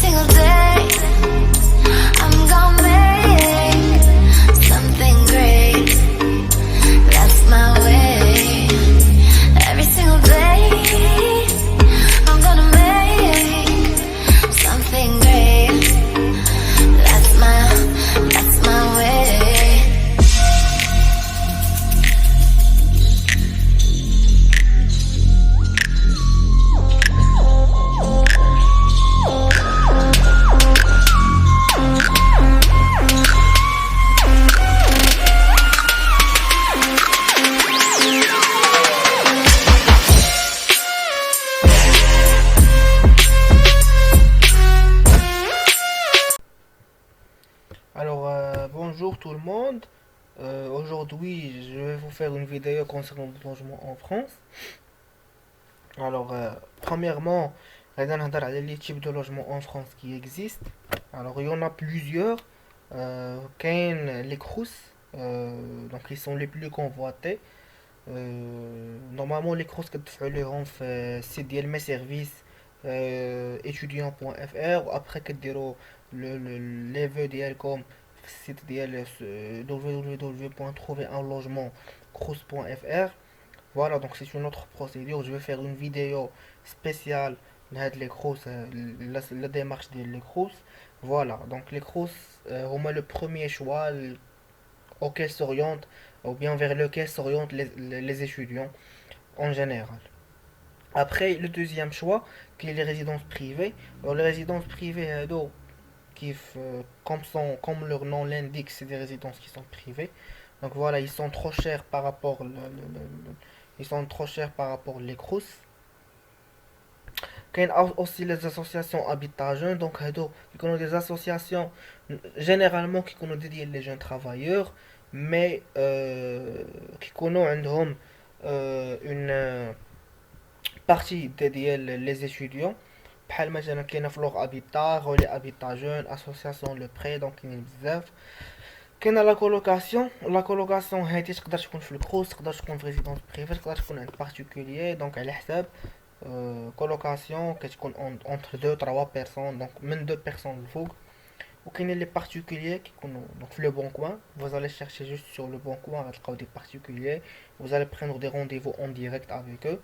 single day I'm gonna make something great. That's my way. Every single day I'm gonna make something great. That's my way. Bonjour tout le monde. Aujourd'hui, je vais vous faire une vidéo concernant le logement en France. Premièrement, on va regarder les types de logements en France qui existent. Alors, il y en a plusieurs. Les crous, donc ils sont les plus convoités. Normalement, les crous que tu fais c'est mes services étudiant.fr. Après que tu les vœux comme site ديال www.trouverunlogement.crous.fr. Voilà, donc c'est une autre procédure. Je vais faire une vidéo spéciale de les crous, la démarche des crous. Voilà, donc les crous, on met le premier choix auquel s'oriente ou bien vers lequel s'orientent les étudiants en général. Après, le deuxième choix, qui est les résidences privées. Alors, les résidences privées, comme leur nom l'indique, c'est des résidences qui sont privées. Donc voilà, ils sont trop chers par rapport ils sont trop chers par rapport les crous. Il y a aussi les associations Habitat Jeunes, donc qui sont des associations généralement qui sont dédiées les jeunes travailleurs, mais qui ont une partie dédiée les étudiants. بحال مثلا كاينه فلوغ هابيتا غولي هابيتا جون اسوسياسيون لو بري دونك كاينين بزاف. كاينه لا كولوكاسيون هادي تقدر تكون في الكروس، تقدر تكون في ريزيدونس بريفي، تقدر تكون عند بارتيكوليي، دونك على حساب. كولوكاسيون كتكون اونتر 2 3 بيرسون، دونك من 2 بيرسون الفوق. وكاينين لي بارتيكوليي كيكونوا دونك في لو بون كوان. Vous allez chercher juste sur le bon coin غتلقاو دي particuliers. Vous allez prendre des rendez-vous en direct avec eux.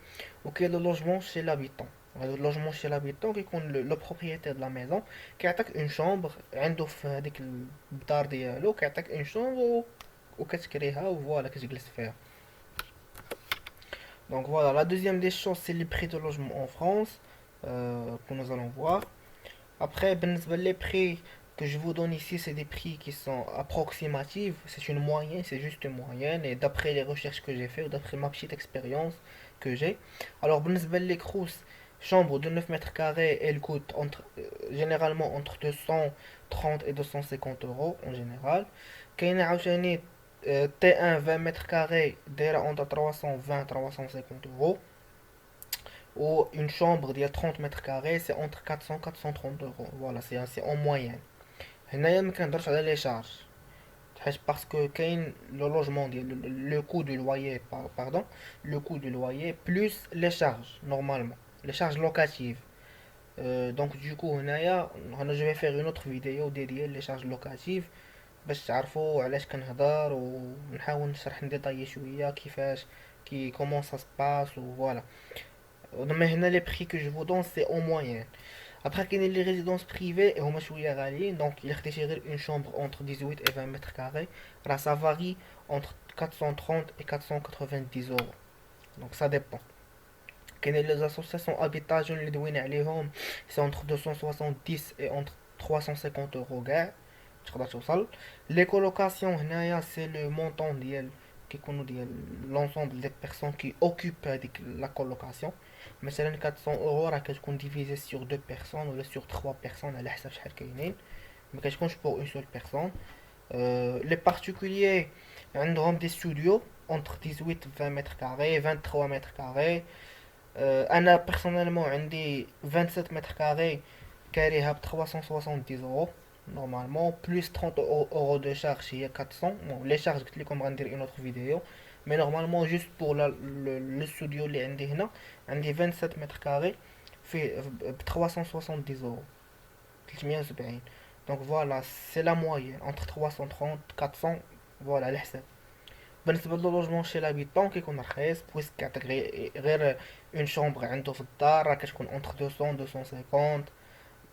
وكاين le logement chez l'habitant. Le logement chez l'habitant qui est le propriétaire de la maison qui attaque une chambre عنده في هذيك الدار ديالو كيعطيك une chambre وكتكريها وفوالا كتجلس فيها. Donc voilà, la deuxième des choses c'est les prix de logement en France que nous allons voir. Après, les prix que je vous donne ici, c'est des prix qui sont approximatifs, c'est une moyenne, c'est juste une moyenne, et d'après les recherches que j'ai fait, ou d'après ma petite expérience que j'ai. Alors, les crous, chambre de 9 mètres carrés, elle coûte généralement entre 230 et 250 euros en général. T1 20 mètres carrés, déjà entre 320 et 350 euros. Ou une chambre de 30 mètres carrés, c'est entre 400 et 430 euros. Voilà, c'est en moyenne. هنايا ما كنهضرش على لي شارج حيت باسكو كاين لو لوجمون ديال لو كو دو لوyer pardon le coût du loyer plus les charges normalement les charges locatives. Donc du coup هنايا je vais faire une autre vidéo dédiée les charges locatives باش تعرفوا علاش كنهضر ونحاول نشرح نديطايي شويه كيفاش comment ça se passe ou voilà. Mais هنا les prix que je vous donne c'est en moyenne. Après qu'il y a les résidences privées et donc il y une chambre entre 18 et 20 mètres carrés. Là ça varie entre 430 et 490 euros. Donc ça dépend. Qu'il y a les associations Habitat Jeunes c'est entre 270 et entre 350 euros. Les colocations c'est le montant qui l'ensemble des personnes qui occupent la colocation. Mais c'est 400 euros qui divisé sur 2 personnes ou sur 3 personnes à l'حساب شحال كاينين ما كتكونش pour une seule personne. Les particuliers عندهم des studios entre 18 20 mètres carrés 23 mètres carrés. انا personnellement عندي 27 mètres carrés كاريها ب 370 euros normalement plus 30 euros de charge il y a 400. Bon, les charges قلت لكم غندير une autre vidéo. Mais normalement juste pour le studio اللي عندي هنا عندي 27 mètres carrés في 370 euros. 370. Donc voilà, c'est la moyenne entre 330 400. فوالا على حساب. بالنسبه للوجمون شي لابيتون كيكون رخيص بويسك كيعطيك غير اون شومبر عنده في الدار راه كتكون اونتر 200 250.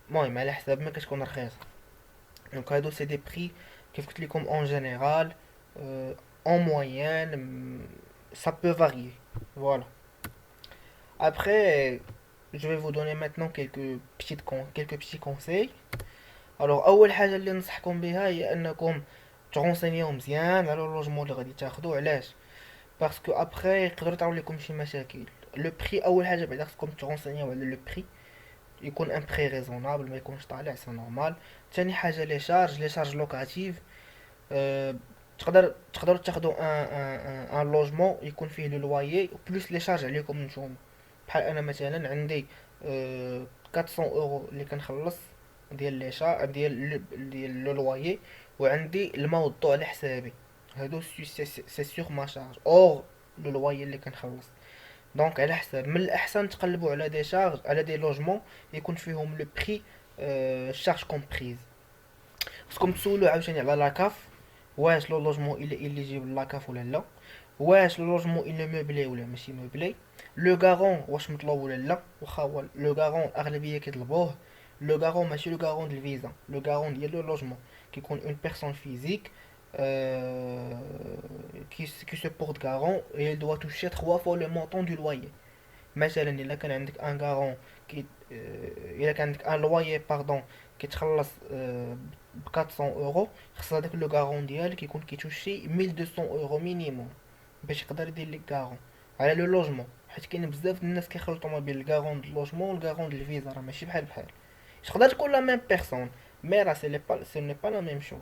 المهم على حساب ما كتكون رخيصه. دونك هادو سي دي بري كيف قلت لكم اون جينيرال en moyenne ça peut varier. Voilà. Après je vais vous donner maintenant quelques petits conseils. Alors اول حاجه اللي ننصحكم بها هي انكم ترونسينيو مزيان على اللوجمون اللي غادي تاخدو. علاش؟ باسكو ابخي يقدروا يطراو لكم شي مشاكل. لو بري اول حاجه بعدا خصكم ترونسينيو على لو بري يكون ان بري ريزونابل ما يكونش طالع سي نورمال. ثاني حاجه لي شارج لوكاتيف. أه تقدروا تاخدوا ان لوجمون يكون فيه لو لوايي بلوس لي شارج عليكم نتوما. بحال انا مثلا عندي 400 اورو اللي كنخلص ديال لي شا ديال لو لوايي وعندي الماء والضوء على حسابي. هادو سي سيغ ما شارج اور لو لوايي اللي كنخلص. دونك على حساب من الاحسن تقلبوا على دي شارج على دي لوجمون يكون فيهم لو بري شارج كومبريز. خصكم تسولوا عاوتاني على لاكاف واش لو لوجمون الى اليجيبل لاكاف ولا لا. واش لو لوجمون الى موبلي ولا ماشي موبلي. لو غارون واش مطلوب ولا لا. واخا هو لو غارون اغلبيه كيطلبوه. لو غارون ماشي لو غارون ديال الفيزا. لو غارون ديال لو لوجمون كيكون اون بيرسون فيزيك qui se porte garant et elle doit toucher 3 fois le montant du loyer. مثلا الا كان عندك ان غارون كي الا كان عندك ان لوايي باردون كيتخلص ب 400 اورو خص هذاك لو غارون ديالك يكون كيتوشي 1200 اورو مينيموم باش يقدر يدير لك غارون على لو لوجمون. حيت كاين بزاف الناس كيخلطوا ما بين الغارون ديال اللوجمون والغارون ديال الفيزا راه ماشي بحال تقدر تكون لا ميم بيرسون مي راه سي ني با لا ميم شوز.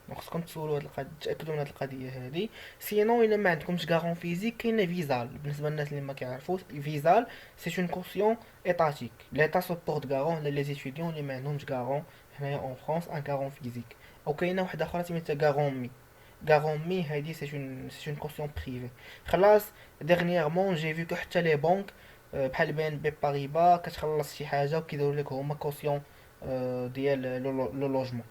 دونك خصكم تسولوا تاكدوا من هاد القضيه هادي. سينون الا ما عندكمش غارون فيزيك كاين فيزال. بالنسبه للناس اللي ما كيعرفوش فيزال سي اون كوسيون ايتاتيك. ليتا سوبورت غارون لي زيتيديون اللي ما عندهمش غارون هنايا اون فرانس ان غارون فيزيك. او كاينه واحده اخرى سميتها غارون مي. غارون مي هادي سي اون كوسيون بريفي. خلاص ديرنييرمون جي فيو كو حتى لي بنك بحال بي ان بي باريبا كتخلص شي حاجه وكيديروا لك هما كوسيون ديال لو لوجمون.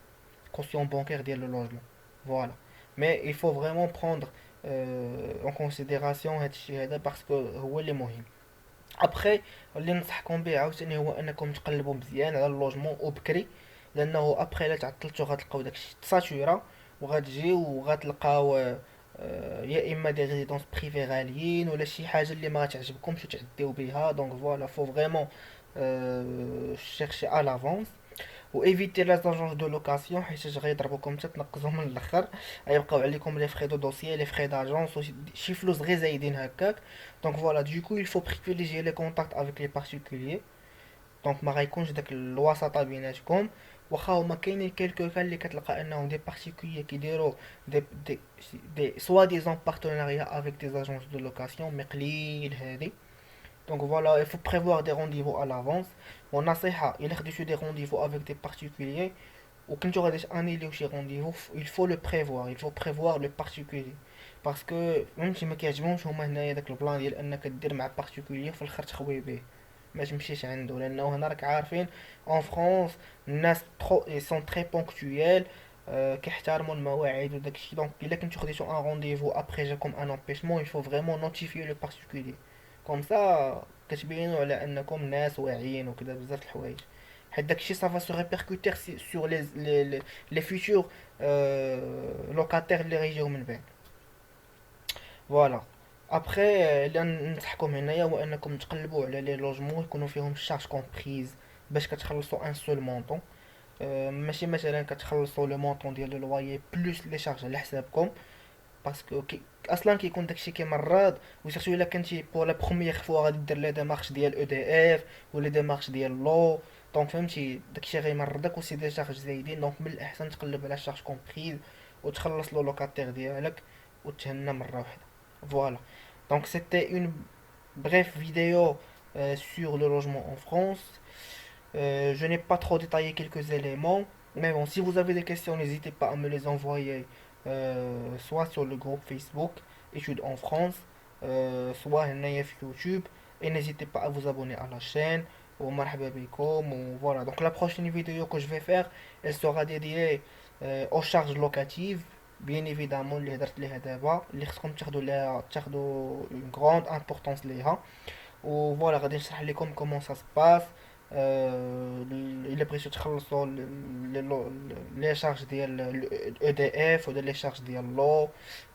Caution bancaire ديال le logement. Voilà. Mais il faut vraiment prendre en considération هادشي هذا باسكو هو اللي مهم. ابخي اللي ننصحكم به عاوتاني هو انكم تقلبوا مزيان على اللوجمون وبكري لانه ابخي الا تعطلتو غتلقاو داكشي تساتورا وغتجيو وغتلقاو يا اما دي ريزيدونس بريفي غاليين ولا شي حاجه اللي ما غتعجبكمش وتعديو بها. دونك فوالا فو فريمون chercher à l'avance وايفيتي لي زاجونس دو لوكاسيون حيت غيضربوكم حتى تنقزوا من الاخر. غيبقاو عليكم لي فري دو دوسيي لي فري داجونس شي فلوس غير زايدين هكاك. دونك فوالا دوكو il faut privilégier les contacts avec les particuliers. دونك ما غيكونش داك الوساطه بيناتكم. واخا هما كاينين كيلكو كان اللي كتلقى انهم دي بارتيكوليي كيديروا دي سوا ديزون بارتناريا افيك دي زاجونس دو لوكاسيون مي قليل هادي. Donc voilà, il faut prévoir des rendez-vous à l'avance. ونصيحة إلا خديتو دي rendez-vous avec des particuliers وكنتو غادي تانيليو شي rendez-vous il faut le prévoir. Il faut prévoir le particulier باسكو فهمتي ما كيعجبهمش هما هنايا داك البلان ديال انك دير مع particulier في الاخر تخوي به ما تمشيش عنده. لانه هنا راك عارفين en France الناس ils sont très ponctuels كيحترموا المواعيد وداكشي. دونك الا كنتو خديتو ان rendez-vous après جاكم ان empêchement il faut vraiment notifier le particulier كوم سا كتبينوا على انكم ناس واعيين وكذا بزاف الحوايج. حيت داكشي صافا سو ريبيركوتير سور لي فيتور لوكاتير اللي غيجيو من بعد. فوالا. ابخي اللي ننصحكم هنايا هو انكم تقلبوا على لي لوجمون يكونوا فيهم شارج كومبريز باش كتخلصوا ان سول مونطون. ماشي مثلا كتخلصوا لو مونطون ديال لو لوايي بلوس لي شارج على حسابكم باسكو اصلا كيكون داكشي كيمرض. وسيرتو الا كنتي بور لا بروميير فوا غادي دير لي ديمارش ديال او دي اف ولا ديمارش ديال لو. دونك فهمتي داكشي غيمرضك وسي دي شارج زايدين. دونك من الاحسن تقلب على شارج كومبريز وتخلص لو لوكاتير ديالك وتهنى مره واحده. فوالا. دونك سيتي اون bref vidéo sur le logement en France. Je n'ai pas trop détaillé quelques éléments, mais bon, si vous avez des questions, n'hésitez pas à me les envoyer soit sur le groupe Facebook Études en France, soit sur YouTube. Et n'hésitez pas à vous abonner à la chaîne ومرحبا بكم. Voilà, donc la prochaine vidéo que je vais faire, elle sera dédiée aux charges locatives. Bien évidemment, اللي هدرت ليها دابا اللي خصكم تاخدوا une grande importance ليها. وفوالا غادي نشرح لكم كومون سا سباس الا بغيتو تخلصوا لي شارج ديال الاو دي اف ولا لي شارج ديال لو.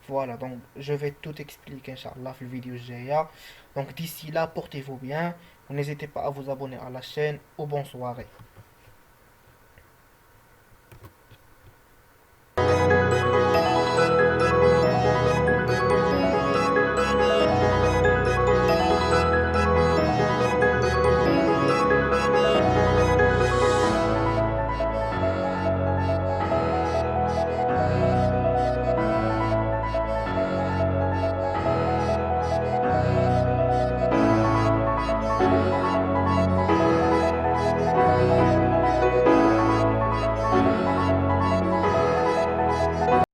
فوالا دونك جو في tout expliquer ان شاء الله في الفيديو الجايه. Donc d'ici là, portez-vous bien. N'hésitez pas à vous abonner à la chaîne. Ou bonne soirée.